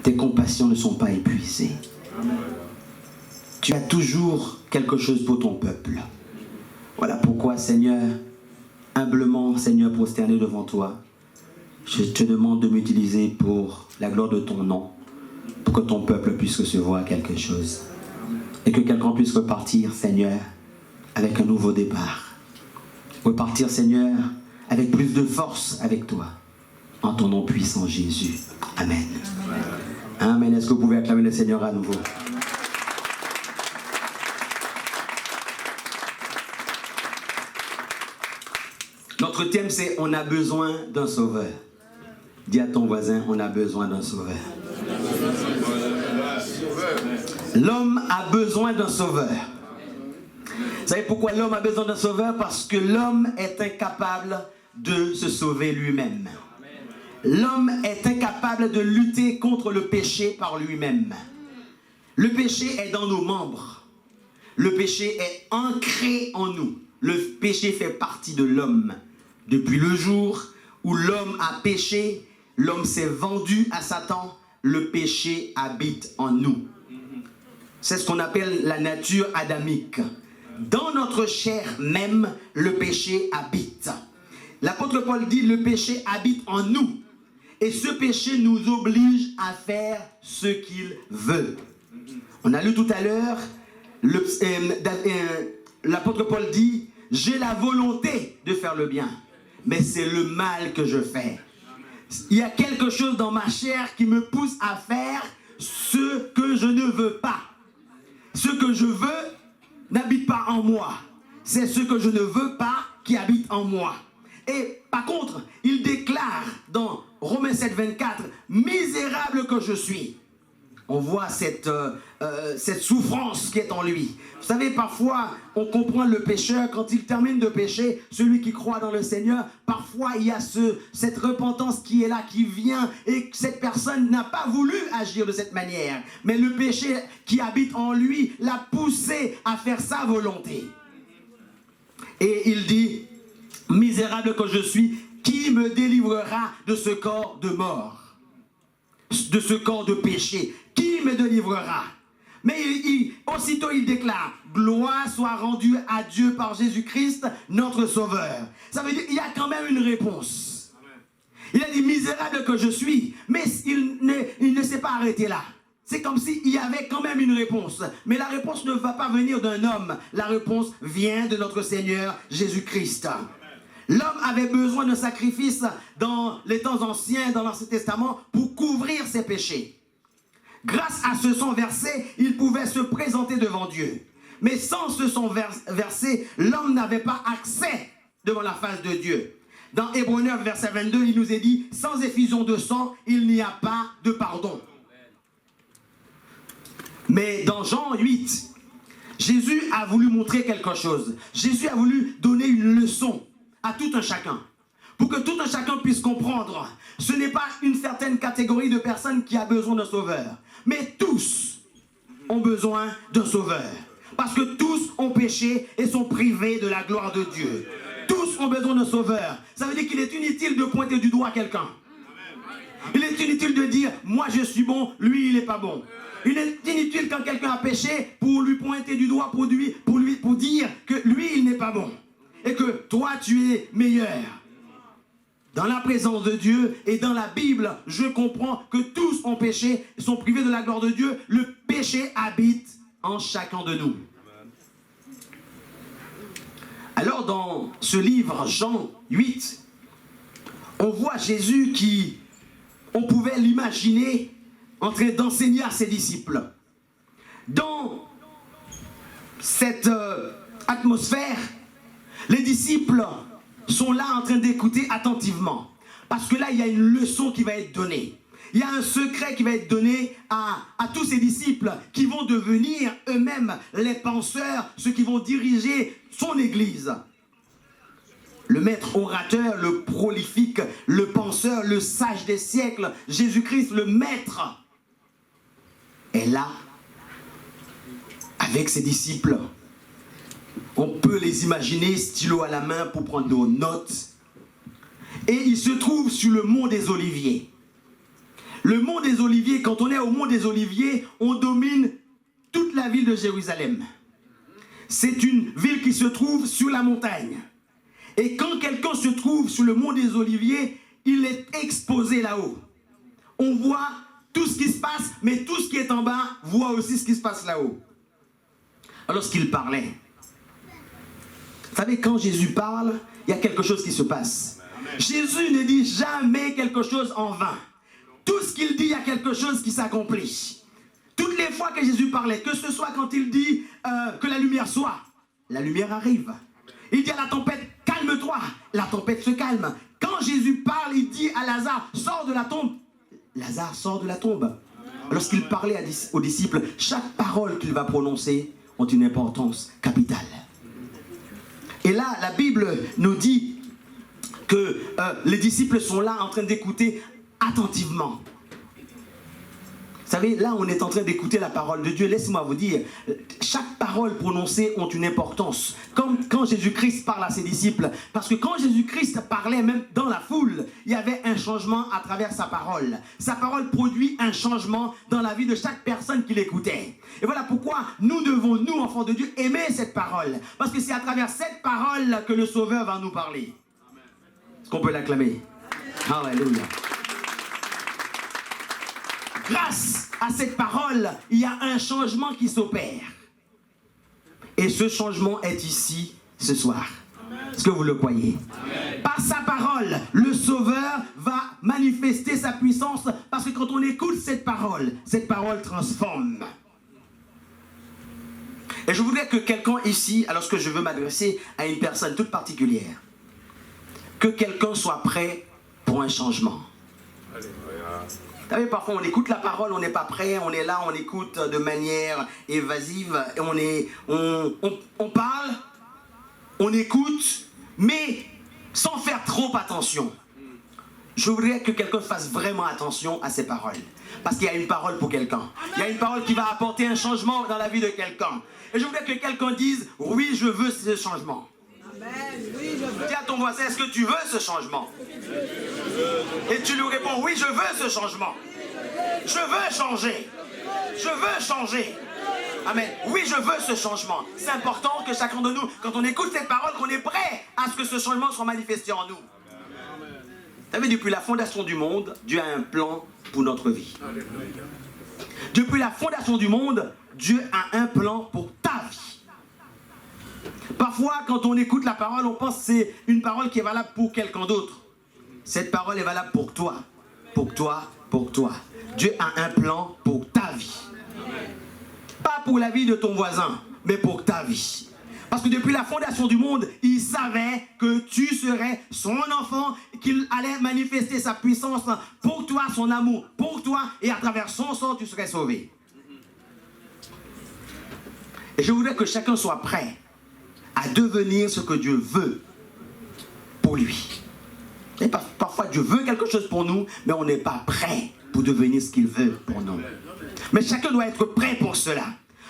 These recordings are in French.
Tes compassions ne sont pas épuisées. Tu as toujours quelque chose pour ton peuple. Voilà pourquoi, Seigneur, humblement, Seigneur, prosterné devant toi, je te demande de m'utiliser pour la gloire de ton nom, pour que ton peuple puisse recevoir quelque chose. Et que quelqu'un puisse repartir, Seigneur, avec un nouveau départ. Repartir, Seigneur, avec plus de force avec toi. En ton nom puissant, Jésus. Amen. Amen. Est-ce que vous pouvez acclamer le Seigneur à nouveau? Notre thème, c'est « On a besoin d'un sauveur ». Dis à ton voisin, on a besoin d'un sauveur. L'homme a besoin d'un sauveur. Vous savez pourquoi l'homme a besoin d'un sauveur? Parce que l'homme est incapable de se sauver lui-même. L'homme est incapable de lutter contre le péché par lui-même. Le péché est dans nos membres. Le péché est ancré en nous. Le péché fait partie de l'homme. Depuis le jour où l'homme a péché, l'homme s'est vendu à Satan, le péché habite en nous. C'est ce qu'on appelle la nature adamique. Dans notre chair même, le péché habite. L'apôtre Paul dit, le péché habite en nous. Et ce péché nous oblige à faire ce qu'il veut. On a lu tout à l'heure, l'apôtre Paul dit, j'ai la volonté de faire le bien, mais c'est le mal que je fais. Il y a quelque chose dans ma chair qui me pousse à faire ce que je ne veux pas. Ce que je veux n'habite pas en moi. C'est ce que je ne veux pas qui habite en moi. Et par contre, il déclare dans Romains 7, 24, « Misérable que je suis ». On voit cette souffrance qui est en lui. Vous savez, parfois, on comprend le pécheur quand il termine de pécher, celui qui croit dans le Seigneur, parfois il y a cette repentance qui est là, qui vient, et cette personne n'a pas voulu agir de cette manière. Mais le péché qui habite en lui l'a poussé à faire sa volonté. Et il dit, « Misérable que je suis, qui me délivrera de ce corps de mort, de ce corps de péché? Qui me délivrera ?» Mais aussitôt il déclare, « Gloire soit rendue à Dieu par Jésus-Christ, notre Sauveur. » Ça veut dire qu'il y a quand même une réponse. Il a dit, « Misérable que je suis », mais il ne s'est pas arrêté là. C'est comme s'il y avait quand même une réponse. Mais la réponse ne va pas venir d'un homme. La réponse vient de notre Seigneur Jésus-Christ. L'homme avait besoin d'un sacrifice dans les temps anciens, dans l'Ancien Testament, pour couvrir ses péchés. Grâce à ce sang versé, il pouvait se présenter devant Dieu. Mais sans ce sang versé, l'homme n'avait pas accès devant la face de Dieu. Dans Hébreux 9, verset 22, il nous est dit, « Sans effusion de sang, il n'y a pas de pardon. » Mais dans Jean 8, Jésus a voulu montrer quelque chose. Jésus a voulu donner une leçon à tout un chacun. Pour que tout un chacun puisse comprendre, ce n'est pas une certaine catégorie de personnes qui a besoin d'un sauveur. Mais tous ont besoin d'un sauveur. Parce que tous ont péché et sont privés de la gloire de Dieu. Tous ont besoin d'un sauveur. Ça veut dire qu'il est inutile de pointer du doigt quelqu'un. Il est inutile de dire, moi je suis bon, lui il n'est pas bon. Il est inutile quand quelqu'un a péché pour lui pointer du doigt, pour dire que lui il n'est pas bon. Et que toi tu es meilleur. Dans la présence de Dieu et dans la Bible, je comprends que tous ont péché, sont privés de la gloire de Dieu. Le péché habite en chacun de nous. Alors dans ce livre, Jean 8, on voit Jésus qui, on pouvait l'imaginer, en train d'enseigner à ses disciples. Dans cette atmosphère, les disciples sont là en train d'écouter attentivement. Parce que là, il y a une leçon qui va être donnée. Il y a un secret qui va être donné à tous ces disciples qui vont devenir eux-mêmes les penseurs, ceux qui vont diriger son église. Le maître orateur, le prolifique, le penseur, le sage des siècles, Jésus-Christ, le maître, est là avec ses disciples. On peut les imaginer, stylo à la main pour prendre nos notes. Et il se trouve sur le mont des Oliviers. Le mont des Oliviers, quand on est au mont des Oliviers, on domine toute la ville de Jérusalem. C'est une ville qui se trouve sur la montagne. Et quand quelqu'un se trouve sur le mont des Oliviers, il est exposé là-haut. On voit tout ce qui se passe, mais tout ce qui est en bas voit aussi ce qui se passe là-haut. Alors qu'il parlait. Vous savez, quand Jésus parle, il y a quelque chose qui se passe. Jésus ne dit jamais quelque chose en vain. Tout ce qu'il dit, il y a quelque chose qui s'accomplit. Toutes les fois que Jésus parlait, que ce soit quand il dit que la lumière soit, la lumière arrive. Il dit à la tempête, calme-toi, la tempête se calme. Quand Jésus parle, il dit à Lazare, sors de la tombe. Lazare sort de la tombe. Lorsqu'il parlait aux disciples, chaque parole qu'il va prononcer ont une importance capitale. Et là, la Bible nous dit que les disciples sont là en train d'écouter attentivement. Vous savez, là, on est en train d'écouter la parole de Dieu. Laissez-moi vous dire, chaque parole prononcée ont une importance. Comme quand Jésus-Christ parle à ses disciples. Parce que quand Jésus-Christ parlait même dans la foule, il y avait un changement à travers sa parole. Sa parole produit un changement dans la vie de chaque personne qui l'écoutait. Et voilà pourquoi nous devons, nous, enfants de Dieu, aimer cette parole. Parce que c'est à travers cette parole que le Sauveur va nous parler. Est-ce qu'on peut l'acclamer? Alléluia. Grâce à cette parole, il y a un changement qui s'opère. Et ce changement est ici ce soir. Est-ce que vous le croyez? Amen. Par sa parole, le Sauveur va manifester sa puissance parce que quand on écoute cette parole transforme. Et je voudrais que quelqu'un ici, alors que je veux m'adresser à une personne toute particulière, que quelqu'un soit prêt pour un changement. Vous savez, parfois on écoute la parole, on n'est pas prêt, on est là, on écoute de manière évasive, et on parle, on écoute, mais sans faire trop attention. Je voudrais que quelqu'un fasse vraiment attention à ces paroles. Parce qu'il y a une parole pour quelqu'un. Il y a une parole qui va apporter un changement dans la vie de quelqu'un. Et je voudrais que quelqu'un dise, oui, je veux ce changement. Dis à ton voisin, est-ce que tu veux ce changement? Et tu lui réponds, oui, je veux ce changement. Je veux changer. Je veux changer. Amen. Oui, je veux ce changement. C'est important que chacun de nous, quand on écoute cette parole, qu'on est prêt à ce que ce changement soit manifesté en nous. Vous savez, depuis la fondation du monde, Dieu a un plan pour notre vie. Depuis la fondation du monde, Dieu a un plan pour ta vie. Parfois, quand on écoute la parole, on pense que c'est une parole qui est valable pour quelqu'un d'autre. Cette parole est valable pour toi. Pour toi, pour toi. Dieu a un plan pour ta vie. Pas pour la vie de ton voisin, mais pour ta vie. Parce que depuis la fondation du monde, il savait que tu serais son enfant, qu'il allait manifester sa puissance pour toi, son amour pour toi, et à travers son sang, tu serais sauvé. Et je voudrais que chacun soit prêt à devenir ce que Dieu veut pour lui. Et parfois, Dieu veut quelque chose pour nous, mais on n'est pas prêt pour devenir ce qu'il veut pour nous. Mais chacun doit être prêt pour cela.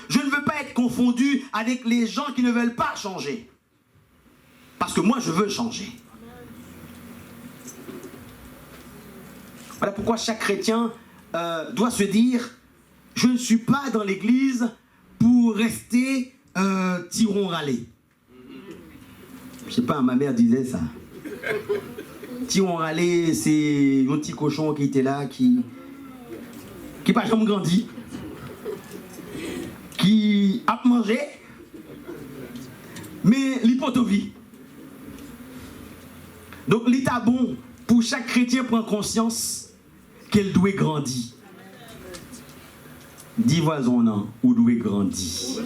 Je ne veux pas être confondu avec les gens qui ne veulent pas changer. Parce que moi, je veux changer. Voilà pourquoi chaque chrétien doit se dire, je ne suis pas dans l'église pour rester tiron-râlé. Je sais pas, ma mère disait ça. Tiron-râlé, c'est un petit cochon qui était là, qui pas jamais grandi, qui a mangé, mais l'hypotovie. Donc, l'état bon pour chaque chrétien prendre conscience qu'elle doit grandir. Dis voisin, non, ou doit grandir.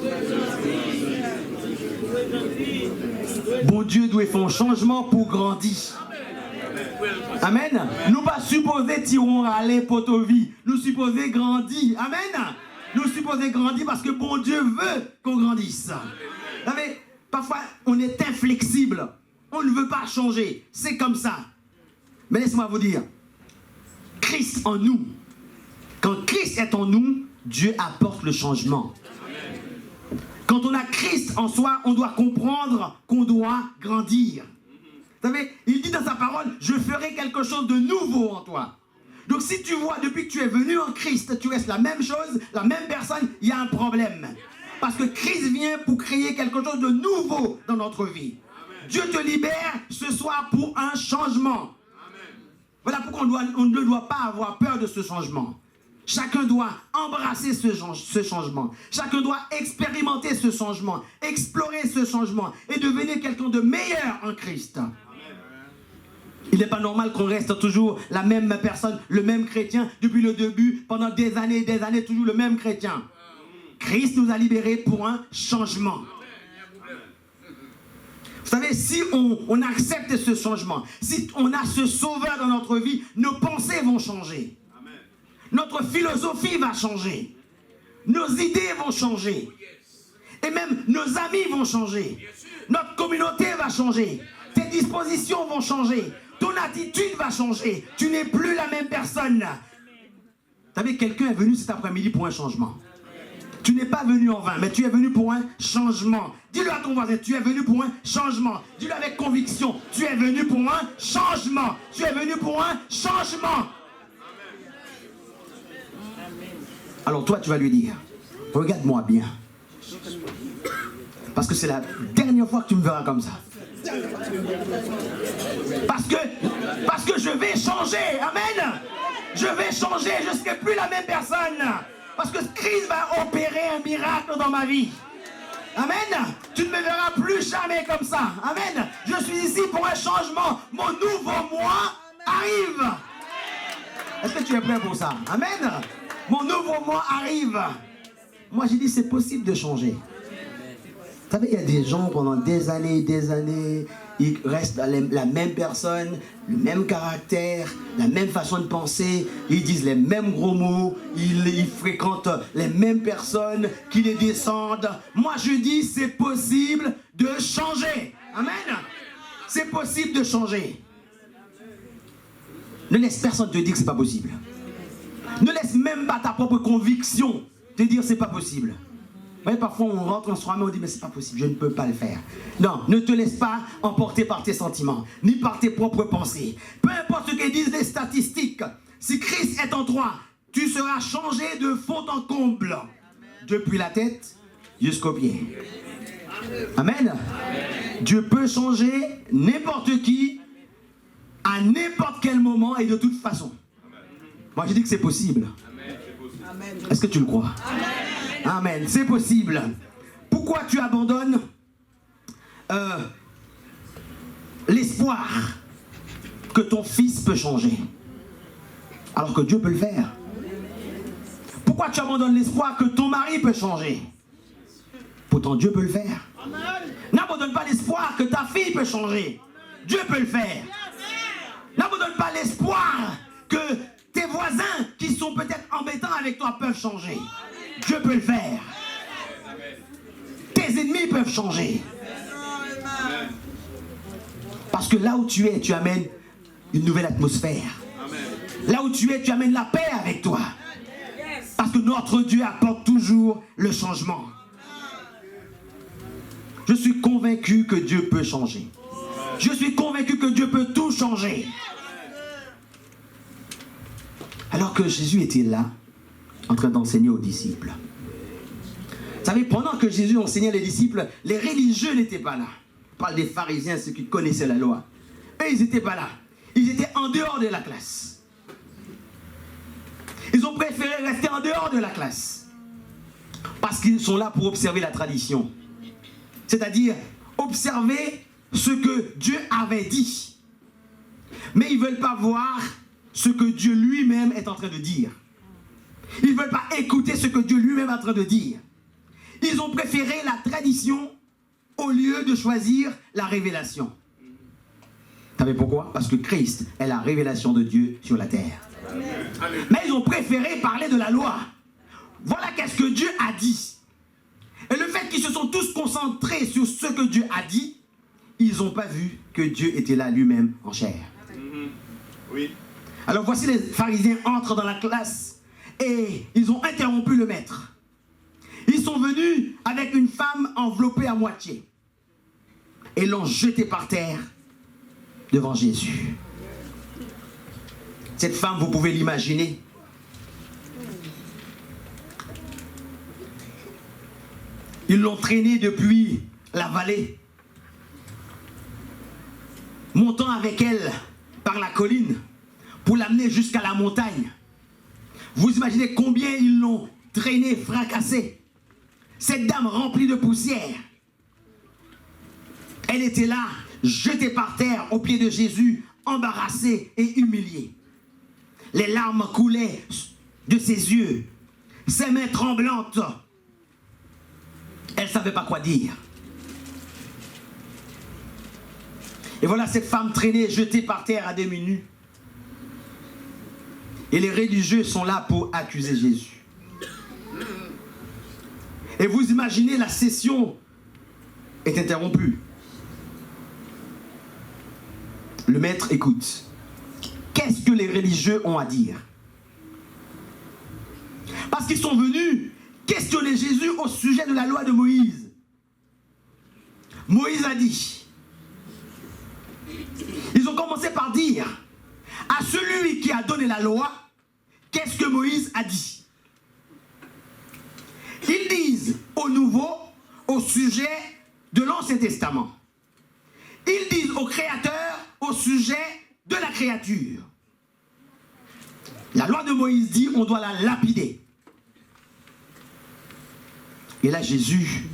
Bon Dieu doit faire un changement pour grandir. Amen. Nous pas supposer tirer aller potovie. Nous supposer grandir. Amen. Nous supposer grandir parce que bon Dieu veut qu'on grandisse. Vous savez, parfois on est inflexible. On ne veut pas changer. C'est comme ça. Mais laissez-moi vous dire, Christ en nous. Quand Christ est en nous, Dieu apporte le changement. Quand on a Christ en soi, on doit comprendre qu'on doit grandir. Vous savez, il dit dans sa parole, je ferai quelque chose de nouveau en toi. Donc si tu vois depuis que tu es venu en Christ, tu restes la même chose, la même personne, il y a un problème. Parce que Christ vient pour créer quelque chose de nouveau dans notre vie. Dieu te libère ce soir pour un changement. Voilà pourquoi on ne doit pas avoir peur de ce changement. Chacun doit embrasser ce changement. Chacun doit expérimenter ce changement, explorer ce changement et devenir quelqu'un de meilleur en Christ. Il n'est pas normal qu'on reste toujours la même personne, le même chrétien depuis le début, pendant des années, toujours le même chrétien. Christ nous a libérés pour un changement. Vous savez, si on accepte ce changement, si on a ce sauveur dans notre vie, nos pensées vont changer. Notre philosophie va changer. Nos idées vont changer. Et même nos amis vont changer. Notre communauté va changer. Tes dispositions vont changer. Ton attitude va changer. Tu n'es plus la même personne. Vous savez, quelqu'un est venu cet après-midi pour un changement. Tu n'es pas venu en vain, mais tu es venu pour un changement. Dis-le à ton voisin, tu es venu pour un changement. Dis-le avec conviction, tu es venu pour un changement. Tu es venu pour un changement. Alors toi, tu vas lui dire, regarde-moi bien. Parce que c'est la dernière fois que tu me verras comme ça. Parce que je vais changer. Amen. Je vais changer. Je ne serai plus la même personne. Parce que Christ va opérer un miracle dans ma vie. Amen. Tu ne me verras plus jamais comme ça. Amen. Je suis ici pour un changement. Mon nouveau moi arrive. Est-ce que tu es prêt pour ça? Amen. Mon nouveau moi arrive. Moi, j'ai dit, c'est possible de changer. Vous savez, il y a des gens pendant des années, ils restent la même personne, le même caractère, la même façon de penser, ils disent les mêmes gros mots, ils fréquentent les mêmes personnes, qui les descendent. Moi, je dis, c'est possible de changer. Amen. C'est possible de changer. Ne laisse personne te dire que c'est pas possible. Ne laisse même pas ta propre conviction te dire c'est pas possible. Vous voyez, parfois on rentre en soi-même, on dit mais c'est pas possible, je ne peux pas le faire. Non, ne te laisse pas emporter par tes sentiments, ni par tes propres pensées. Peu importe ce que disent les statistiques, si Christ est en toi, tu seras changé de fond en comble, depuis la tête jusqu'aux pieds. Amen. Amen. Dieu peut changer n'importe qui, à n'importe quel moment et de toute façon. Moi je dis que c'est possible. Est-ce que tu le crois? Amen. C'est possible. Pourquoi tu abandonnes l'espoir que ton fils peut changer alors que Dieu peut le faire? Pourquoi tu abandonnes l'espoir que ton mari peut changer? Pourtant Dieu peut le faire. N'abandonne pas l'espoir que ta fille peut changer. Dieu peut le faire. N'abandonne pas l'espoir que tes voisins qui sont peut-être embêtants avec toi peuvent changer. Dieu peut le faire. Tes ennemis peuvent changer. Parce que là où tu es, tu amènes une nouvelle atmosphère. Là où tu es, tu amènes la paix avec toi. Parce que notre Dieu apporte toujours le changement. Je suis convaincu que Dieu peut changer. Je suis convaincu que Dieu peut tout changer. Alors que Jésus était là, en train d'enseigner aux disciples. Vous savez, pendant que Jésus enseignait les disciples, les religieux n'étaient pas là. On parle des pharisiens, ceux qui connaissaient la loi. Eux, ils n'étaient pas là. Ils étaient en dehors de la classe. Ils ont préféré rester en dehors de la classe. Parce qu'ils sont là pour observer la tradition. C'est-à-dire, observer ce que Dieu avait dit. Mais ils ne veulent pas voir ce que Dieu lui-même est en train de dire. Ils ne veulent pas écouter ce que Dieu lui-même est en train de dire. Ils ont préféré la tradition au lieu de choisir la révélation. Vous savez pourquoi? Parce que Christ est la révélation de Dieu sur la terre. Mais ils ont préféré parler de la loi. Voilà qu'est-ce que Dieu a dit. Et le fait qu'ils se sont tous concentrés sur ce que Dieu a dit, ils n'ont pas vu que Dieu était là lui-même en chair. Oui. Alors voici les pharisiens entrent dans la classe et ils ont interrompu le maître. Ils sont venus avec une femme enveloppée à moitié et l'ont jetée par terre devant Jésus. Cette femme, vous pouvez l'imaginer. Ils l'ont traînée depuis la vallée, montant avec elle par la colline pour l'amener jusqu'à la montagne. Vous imaginez combien ils l'ont traînée, fracassée. Cette dame remplie de poussière. Elle était là, jetée par terre aux pieds de Jésus, embarrassée et humiliée. Les larmes coulaient de ses yeux, ses mains tremblantes. Elle ne savait pas quoi dire. Et voilà cette femme traînée, jetée par terre à demi nue. Et les religieux sont là pour accuser Jésus. Et vous imaginez, la session est interrompue. Le maître écoute. Qu'est-ce que les religieux ont à dire? Parce qu'ils sont venus questionner Jésus au sujet de la loi de Moïse. Moïse a dit. Ils ont commencé par dire à celui qui a donné la loi, qu'est-ce que Moïse a dit? Ils disent au Nouveau, au sujet de l'Ancien Testament. Ils disent au Créateur au sujet de la créature. La loi de Moïse dit on doit la lapider. Et là Jésus,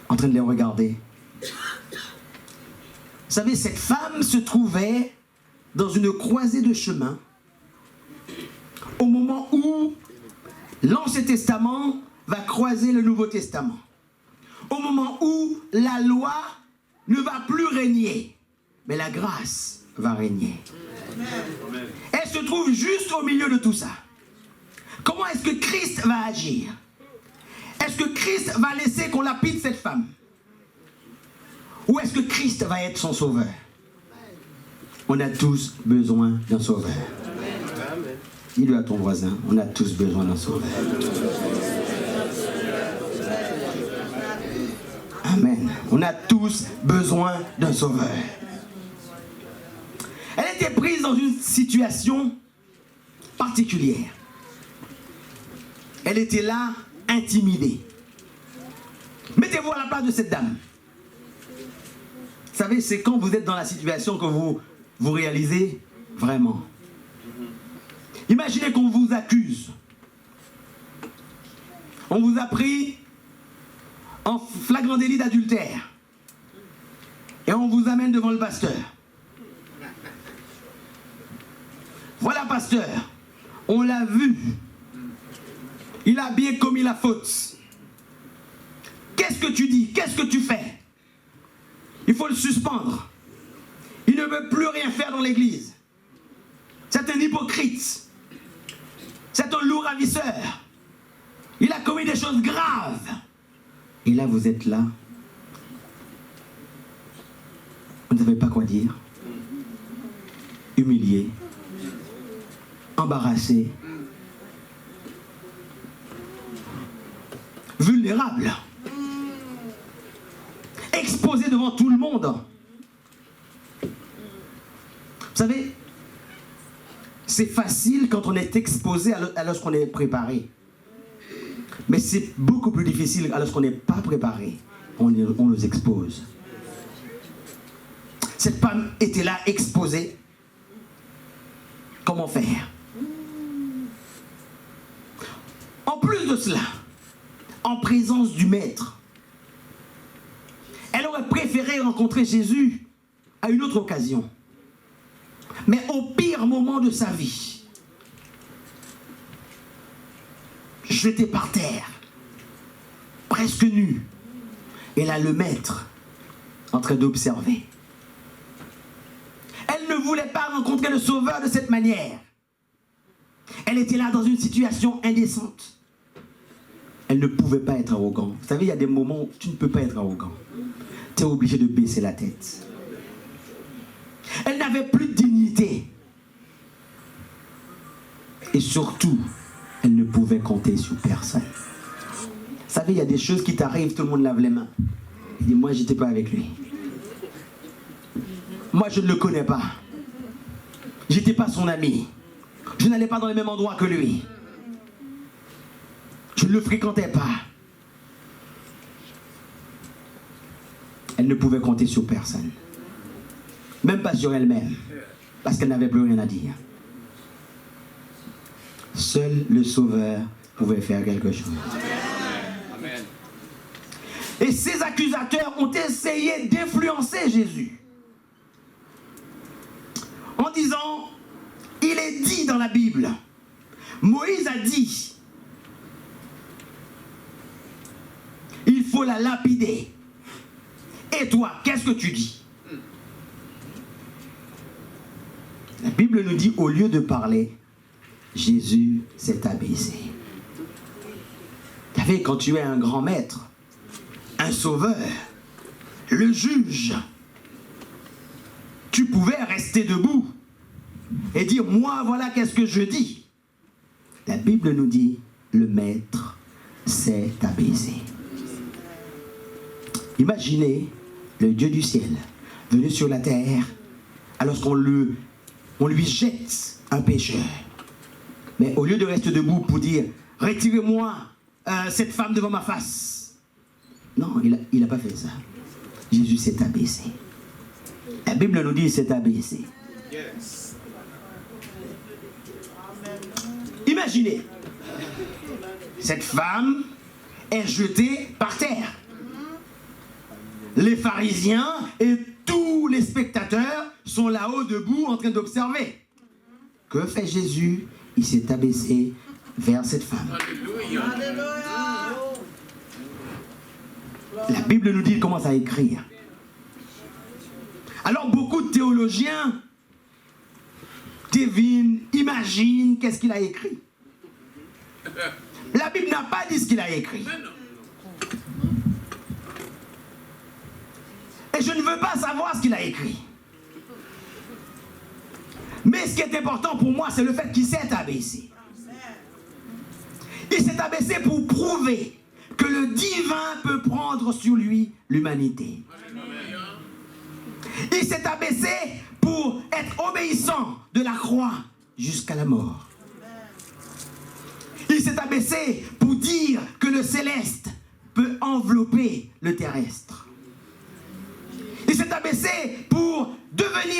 en train de les regarder. Vous savez, cette femme se trouvait dans une croisée de chemin au moment où l'Ancien Testament va croiser le Nouveau Testament. Au moment où la loi ne va plus régner, mais la grâce va régner. Elle se trouve juste au milieu de tout ça. Comment est-ce que Christ va agir? Est-ce que Christ va laisser qu'on lapide cette femme? Ou est-ce que Christ va être son sauveur? On a tous besoin d'un sauveur. Dis-le à ton voisin, on a tous besoin d'un sauveur. Amen. On a tous besoin d'un sauveur. Elle était prise dans une situation particulière. Elle était là, intimidée. Mettez-vous à la place de cette dame. Vous savez, c'est quand vous êtes dans la situation que vous réalisez vraiment. Imaginez qu'on vous accuse. On vous a pris en flagrant délit d'adultère. Et on vous amène devant le pasteur. Voilà, pasteur, on l'a vu. Il a bien commis la faute. Qu'est-ce que tu dis? Qu'est-ce que tu fais? Il faut le suspendre. Il ne veut plus rien faire dans l'église. C'est un hypocrite. C'est un loup ravisseur. Il a commis des choses graves. Et là, vous êtes là. Vous ne savez pas quoi dire. Humilié. Embarrassé. Vulnérable. Exposé devant tout le monde. Vous savez, c'est facile quand on est exposé à lorsqu'on est préparé. Mais c'est beaucoup plus difficile lorsqu'on n'est pas préparé. On nous expose. Cette femme était là, exposée. Comment faire? En plus de cela, en présence du Maître, elle aurait préféré rencontrer Jésus à une autre occasion. Mais au pire moment de sa vie, jetée par terre, presque nue, et là le Maître en train d'observer. Elle ne voulait pas rencontrer le Sauveur de cette manière. Elle était là dans une situation indécente. Elle ne pouvait pas être arrogante. Vous savez, il y a des moments où tu ne peux pas être arrogant. Tu es obligé de baisser la tête. Elle n'avait plus de dignité. Et surtout, elle ne pouvait compter sur personne. Vous savez, il y a des choses qui t'arrivent, tout le monde lave les mains. Il dit, moi, je n'étais pas avec lui. Moi, je ne le connais pas. J'étais pas son ami. Je n'allais pas dans les mêmes endroits que lui. Je ne le fréquentais pas. Elle ne pouvait compter sur personne. Même pas sur elle-même. Parce qu'elle n'avait plus rien à dire. Seul le Sauveur pouvait faire quelque chose. Amen. Et ces accusateurs ont essayé d'influencer Jésus. En disant, il est dit dans la Bible, Moïse a dit, il faut la lapider. Et toi, qu'est-ce que tu dis? La Bible nous dit, au lieu de parler, Jésus s'est abaissé. Vous savez, quand tu es un grand maître, un sauveur, le juge, tu pouvais rester debout et dire, moi, voilà qu'est-ce que je dis. La Bible nous dit, le maître s'est abaissé. Imaginez le Dieu du ciel venu sur la terre alors qu'on lui jette un pécheur. Mais au lieu de rester debout pour dire, retirez-moi cette femme devant ma face. Non, il n'a pas fait ça. Jésus s'est abaissé. La Bible nous dit qu'il s'est abaissé. Yes. Imaginez, cette femme est jetée par terre. Les pharisiens et tous les spectateurs sont là-haut debout en train d'observer. Que fait Jésus? Il s'est abaissé vers cette femme. Alléluia. La Bible nous dit qu'il commence à écrire. Alors beaucoup de théologiens devinent, imaginent qu'est-ce qu'il a écrit. La Bible n'a pas dit ce qu'il a écrit. Et je ne veux pas savoir ce qu'il a écrit. Mais ce qui est important pour moi, c'est le fait qu'il s'est abaissé. Il s'est abaissé pour prouver que le divin peut prendre sur lui l'humanité. Il s'est abaissé pour être obéissant de la croix jusqu'à la mort. Il s'est abaissé pour dire que le céleste peut envelopper le terrestre. Il s'est abaissé pour devenir